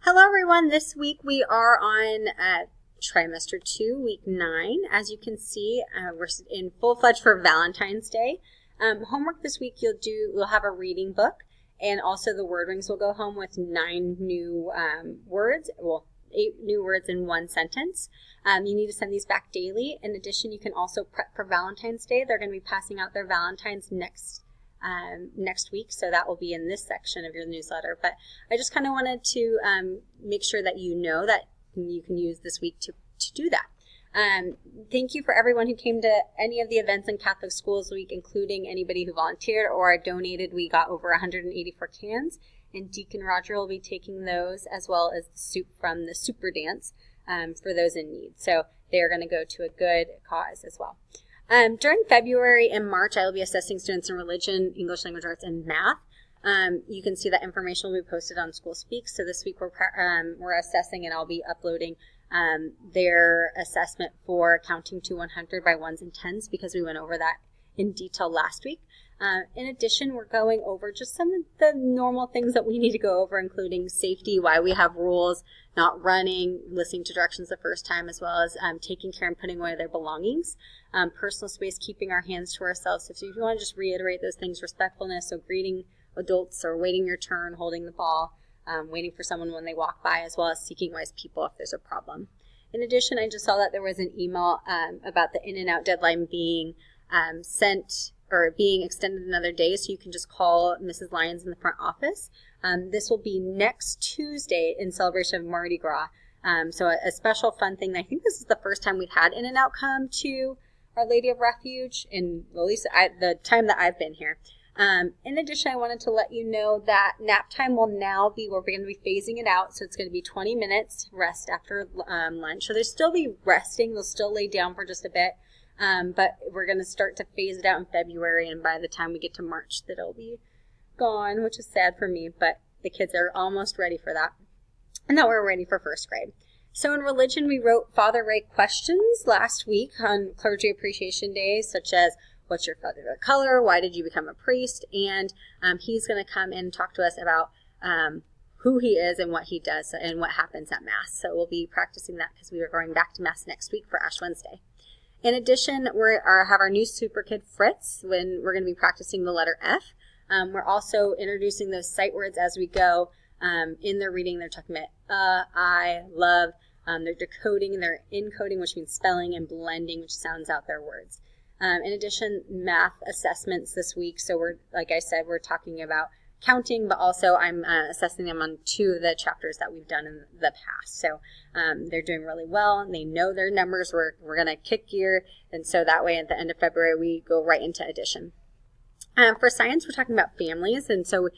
Hello everyone, this week we are on Trimester 2, Week 9. As you can see, we're in full-fledged for Valentine's Day. Homework this week we'll have a reading book, and also the word rings will go home with 9 new words, 8 new words in one sentence. You need to send these back daily. In addition, you can also prep for Valentine's Day. They're going to be passing out their Valentine's next week, so that will be in this section of your newsletter. But I just kind of wanted to make sure that you know that you can use this week to do that. Thank you for everyone who came to any of the events in Catholic Schools Week, including anybody who volunteered or donated. We got over 184 cans, and Deacon Roger will be taking those, as well as the soup from the Super Dance for those in need. So they're going to go to a good cause as well. During February and March, I will be assessing students in religion, English language arts, and math. You can see that information will be posted on School Speaks. So this week we're assessing, and I'll be uploading their assessment for counting to 100 by ones and tens, because we went over that in detail last week. In addition, we're going over just some of the normal things that we need to go over, including safety, why we have rules, not running, listening to directions the first time, as well as taking care and putting away their belongings, personal space, keeping our hands to ourselves. So if you want to just reiterate those things, respectfulness, so greeting adults or waiting your turn, holding the ball, waiting for someone when they walk by, as well as seeking wise people if there's a problem. In addition, I just saw that there was an email about the in and out deadline being sent or being extended another day, so you can just call Mrs. Lyons in the front office. This will be next Tuesday in celebration of Mardi Gras. So a special fun thing. I think this is the first time we've had in and out come to Our Lady of Refuge in at least the time that I've been here. In addition, I wanted to let you know that nap time will now be, we're going to be phasing it out, so it's going to be 20 minutes rest after lunch. So they'll still be resting, they'll still lay down for just a bit, but we're going to start to phase it out in February, and by the time we get to March, that'll be gone, which is sad for me, but the kids are almost ready for that. And now we're ready for first grade. So in religion, we wrote Father Ray questions last week on Clergy Appreciation Day, such as, what's your favorite color? Why did you become a priest? And he's going to come and talk to us about who he is and what he does and what happens at Mass. So we'll be practicing that because we are going back to Mass next week for Ash Wednesday. In addition, we have our new super kid Fritz, when we're going to be practicing the letter F. We're also introducing those sight words as we go. In their reading, they're talking about I, love. They're decoding and they're encoding, which means spelling, and blending, which sounds out their words. In addition, math assessments this week. So like I said, we're talking about counting, but also I'm assessing them on 2 of the chapters that we've done in the past. So they're doing really well, and they know their numbers. We're going to kick gear, and so that way at the end of February, we go right into addition. For science, we're talking about families, and so we're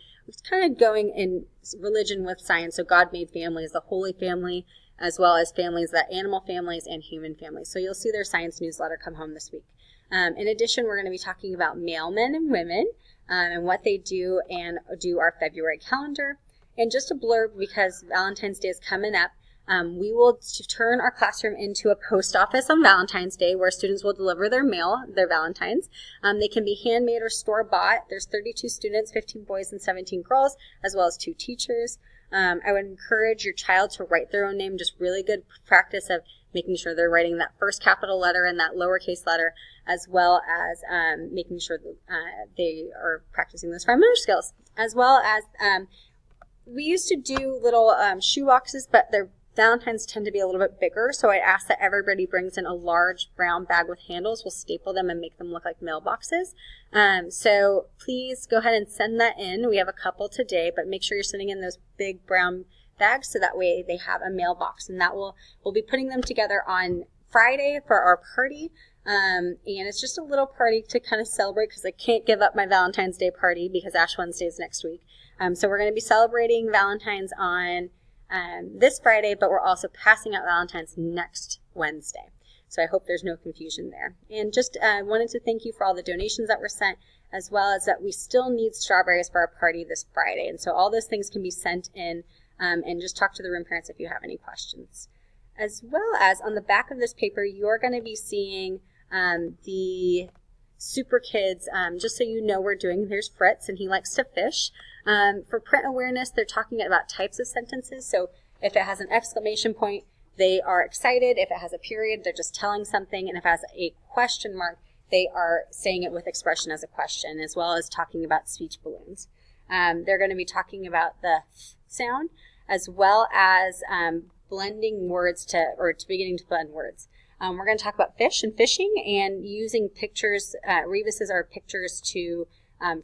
kind of going in religion with science. So God made families, the Holy Family, as well as families, the animal families and human families. So you'll see their science newsletter come home this week. In addition, we're going to be talking about male men and women and what they do, and do our February calendar. And just a blurb, because Valentine's Day is coming up, we will turn our classroom into a post office on Valentine's Day, where students will deliver their mail, their Valentines. They can be handmade or store-bought. There's 32 students, 15 boys and 17 girls, as well as 2 teachers. I would encourage your child to write their own name, just really good practice of making sure they're writing that first capital letter and that lowercase letter, as well as making sure that they are practicing those fine motor skills. As well as, we used to do little shoe boxes, but their Valentines tend to be a little bit bigger, so I ask that everybody brings in a large brown bag with handles. We'll staple them and make them look like mailboxes. So please go ahead and send that in. We have a couple today, but make sure you're sending in those big brown bags, so that way they have a mailbox, and that we'll be putting them together on Friday for our party. And it's just a little party to kind of celebrate, because I can't give up my Valentine's Day party because Ash Wednesday is next week. So we're going to be celebrating Valentine's on this Friday, but we're also passing out Valentine's next Wednesday. So I hope there's no confusion there. And just wanted to thank you for all the donations that were sent, as well as that we still need strawberries for our party this Friday. And so all those things can be sent in, and just talk to the room parents if you have any questions. As well as on the back of this paper, you're going to be seeing the Super Kids, just so you know we're doing, there's Fritz, and he likes to fish. For print awareness, they're talking about types of sentences. So If it has an exclamation point, they are excited. If it has a period, they're just telling something. And if it has a question mark, they are saying it with expression as a question, as well as talking about speech balloons. They're going to be talking about the sound, as well as blending words to beginning to blend words. We're going to talk about fish and fishing and using pictures, rebuses are pictures to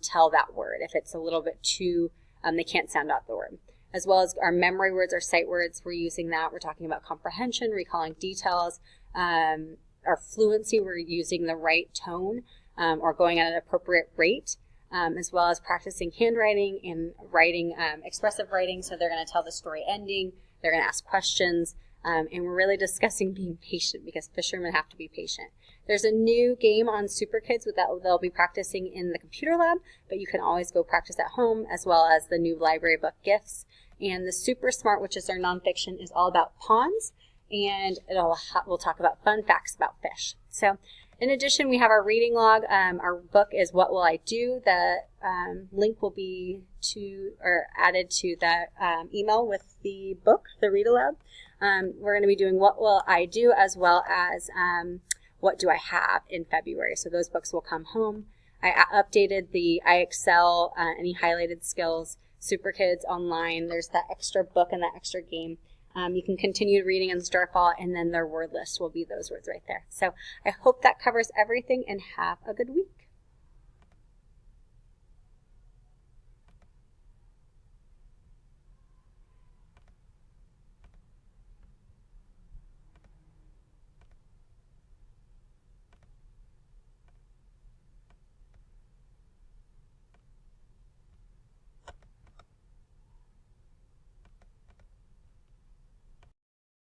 tell that word. If it's a little bit too, they can't sound out the word. As well as our memory words, our sight words, we're using that. We're talking about comprehension, recalling details. Our fluency, we're using the right tone or going at an appropriate rate, as well as practicing handwriting and writing, expressive writing. So they're going to tell the story ending. They're going to ask questions. And we're really discussing being patient because fishermen have to be patient. There's a new game on Super Kids that they'll be practicing in the computer lab, but you can always go practice at home, as well as the new library book Gifts. And the Super Smart, which is our nonfiction, is all about ponds, and we'll talk about fun facts about fish. So in addition, we have our reading log. Our book is What Will I Do? The link will be added to the email with the book, the read aloud. We're going to be doing What Will I Do, as well as What Do I Have in February. So those books will come home. I updated the I Excel, any highlighted skills, Super Kids online. There's that extra book and that extra game. You can continue reading in Starfall, and then their word list will be those words right there. So I hope that covers everything, and have a good week.